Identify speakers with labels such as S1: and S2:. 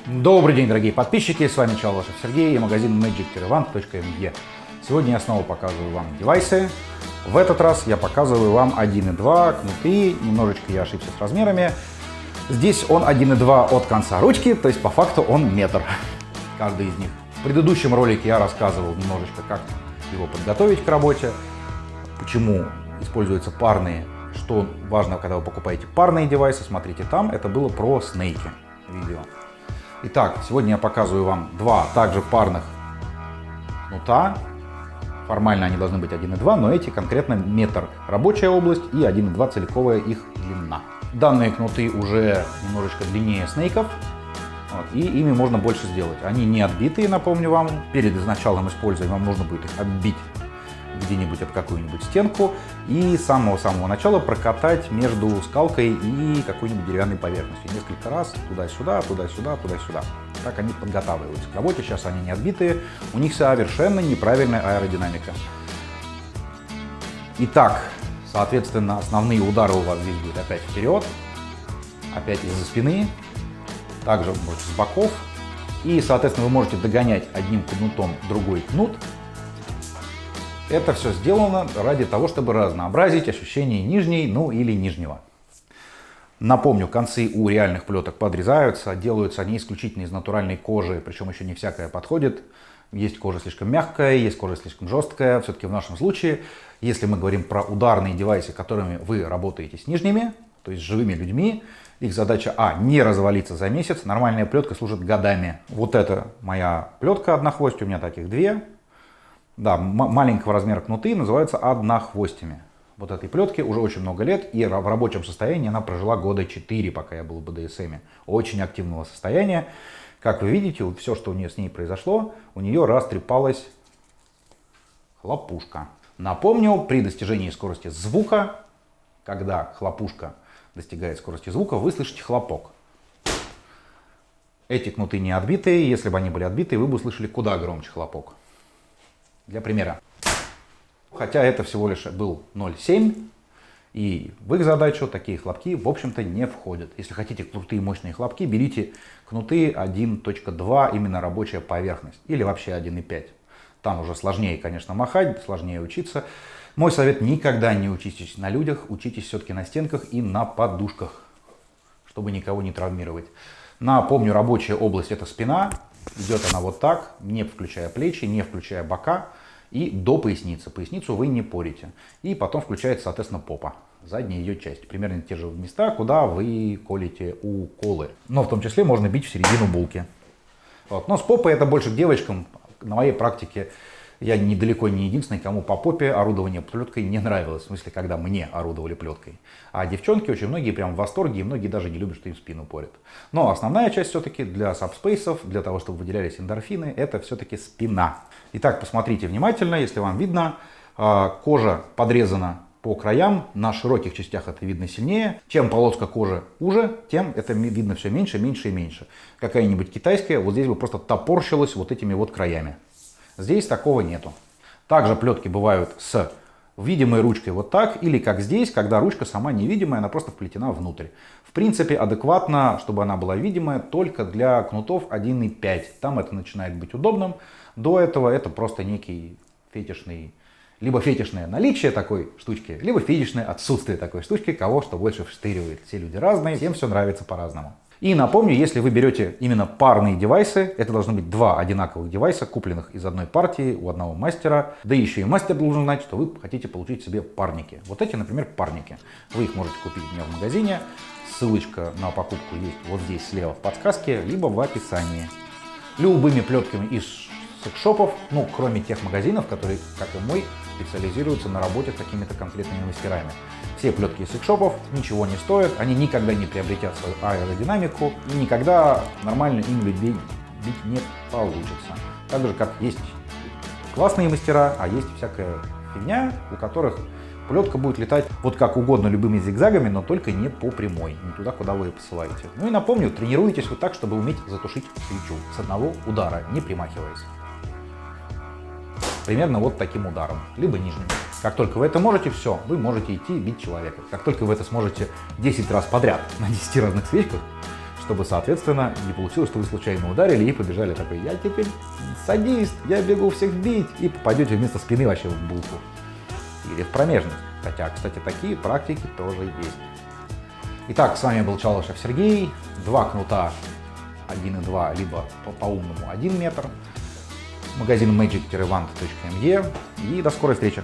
S1: Добрый день, дорогие подписчики, с вами Чалвашев Сергей и магазин magic-vant.me. Сегодня я снова показываю вам девайсы. В этот раз я показываю вам 1.2 кнуты, немножечко я ошибся с размерами. Здесь он 1.2 от конца ручки, то есть по факту он метр, каждый из них. В предыдущем ролике я рассказывал немножечко, как его подготовить к работе, почему используются парные, что важно, когда вы покупаете парные девайсы, смотрите там, это было про снейки видео. Итак, сегодня я показываю вам два также парных кнута. Формально они должны быть 1.2, но эти конкретно метр рабочая область и 1.2 целиковая их длина. Данные кнуты уже немножечко длиннее снейков, и ими можно больше сделать. Они не отбитые, напомню вам. Перед началом использования вам нужно будет их оббить где-нибудь об какую-нибудь стенку и с самого-самого начала прокатать между скалкой и какой-нибудь деревянной поверхностью. Несколько раз туда-сюда, туда-сюда, туда-сюда. Так они подготавливаются к работе. Сейчас они не отбитые, у них совершенно неправильная аэродинамика. Итак, соответственно, основные удары у вас здесь будут опять вперед, опять из-за спины, также можете с боков. И, соответственно, вы можете догонять одним кнутом другой кнут. Это все сделано ради того, чтобы разнообразить ощущение нижней, ну или нижнего. Напомню, концы у реальных плеток подрезаются, делаются они исключительно из натуральной кожи, причем еще не всякая подходит. Есть кожа слишком мягкая, есть кожа слишком жесткая. Все-таки в нашем случае, если мы говорим про ударные девайсы, которыми вы работаете с нижними, то есть с живыми людьми, их задача не развалиться за месяц. Нормальная плетка служит годами. Вот это моя плетка однохвостья, у меня таких две. Да, маленького размера кнуты называются однохвостями. Вот этой плетке уже очень много лет, и в рабочем состоянии она прожила года 4, пока я был в БДСМе. Очень активного состояния. Как вы видите, вот все, что с ней произошло, у нее растрепалась хлопушка. Напомню, при достижении скорости звука, когда хлопушка достигает скорости звука, вы слышите хлопок. Эти кнуты не отбитые, если бы они были отбитые, вы бы услышали куда громче хлопок. Для примера. Хотя это всего лишь был 0,7, и в их задачу такие хлопки, в общем-то, не входят. Если хотите крутые мощные хлопки, берите кнуты 1.2, именно рабочая поверхность, или вообще 1.5. Там уже сложнее, конечно, махать, сложнее учиться. Мой совет: никогда не учитесь на людях, учитесь все-таки на стенках и на подушках, чтобы никого не травмировать. Напомню, рабочая область — это спина. Идет она вот так, не включая плечи, не включая бока, и до поясницы. Поясницу вы не порите. И потом включается, соответственно, попа, задняя ее часть. Примерно те же места, куда вы колите уколы. Но в том числе можно бить в середину булки. Вот. Но с попой это больше к девочкам. На моей практике я недалеко не единственный, кому по попе орудование плеткой не нравилось. В смысле, когда мне орудовали плеткой. А девчонки очень многие прям в восторге, и многие даже не любят, что им спину порят. Но основная часть все-таки для сабспейсов, для того, чтобы выделялись эндорфины, это все-таки спина. Итак, посмотрите внимательно, если вам видно, кожа подрезана по краям, на широких частях это видно сильнее. Чем полоска кожи уже, тем это видно все меньше, меньше и меньше. Какая-нибудь китайская вот здесь бы просто топорщилась вот этими вот краями. Здесь такого нету. Также плетки бывают с видимой ручкой вот так, или как здесь, когда ручка сама невидимая, она просто вплетена внутрь. В принципе, адекватно, чтобы она была видимая, только для кнутов 1.5. Там это начинает быть удобным. До этого это просто некий фетишный, либо фетишное наличие такой штучки, либо фетишное отсутствие такой штучки, кого что больше вштыривает. Все люди разные, всем все нравится по-разному. И напомню, если вы берете именно парные девайсы, это должны быть два одинаковых девайса, купленных из одной партии у одного мастера. Да еще и мастер должен знать, что вы хотите получить себе парники. Вот эти, например, парники. Вы их можете купить у меня в магазине. Ссылочка на покупку есть вот здесь слева в подсказке, либо в описании. Любыми плетками из секс-шопов, ну, кроме тех магазинов, которые, как и мой, специализируются на работе с какими-то конкретными мастерами. Все плетки из секс-шопов ничего не стоят, они никогда не приобретят свою аэродинамику, и никогда нормально им людей бить не получится. Так же, как есть классные мастера, а есть всякая фигня, у которых плетка будет летать вот как угодно любыми зигзагами, но только не по прямой, не туда, куда вы ее посылаете. Ну и напомню, тренируйтесь вы так, чтобы уметь затушить свечу с одного удара, не примахиваясь. Примерно вот таким ударом, либо нижним. Как только вы это можете, все, вы можете идти бить человека. Как только вы это сможете 10 раз подряд на 10 разных свечках, чтобы, соответственно, не получилось, что вы случайно ударили и побежали такой: я теперь садист, я бегу всех бить, и попадете вместо спины вообще в булку или в промежность. Хотя, кстати, такие практики тоже есть. Итак, с вами был Чалышев Сергей. 2 кнута 1,2, либо по-умному 1 метр. Магазин magic-wand.me. И до скорой встречи.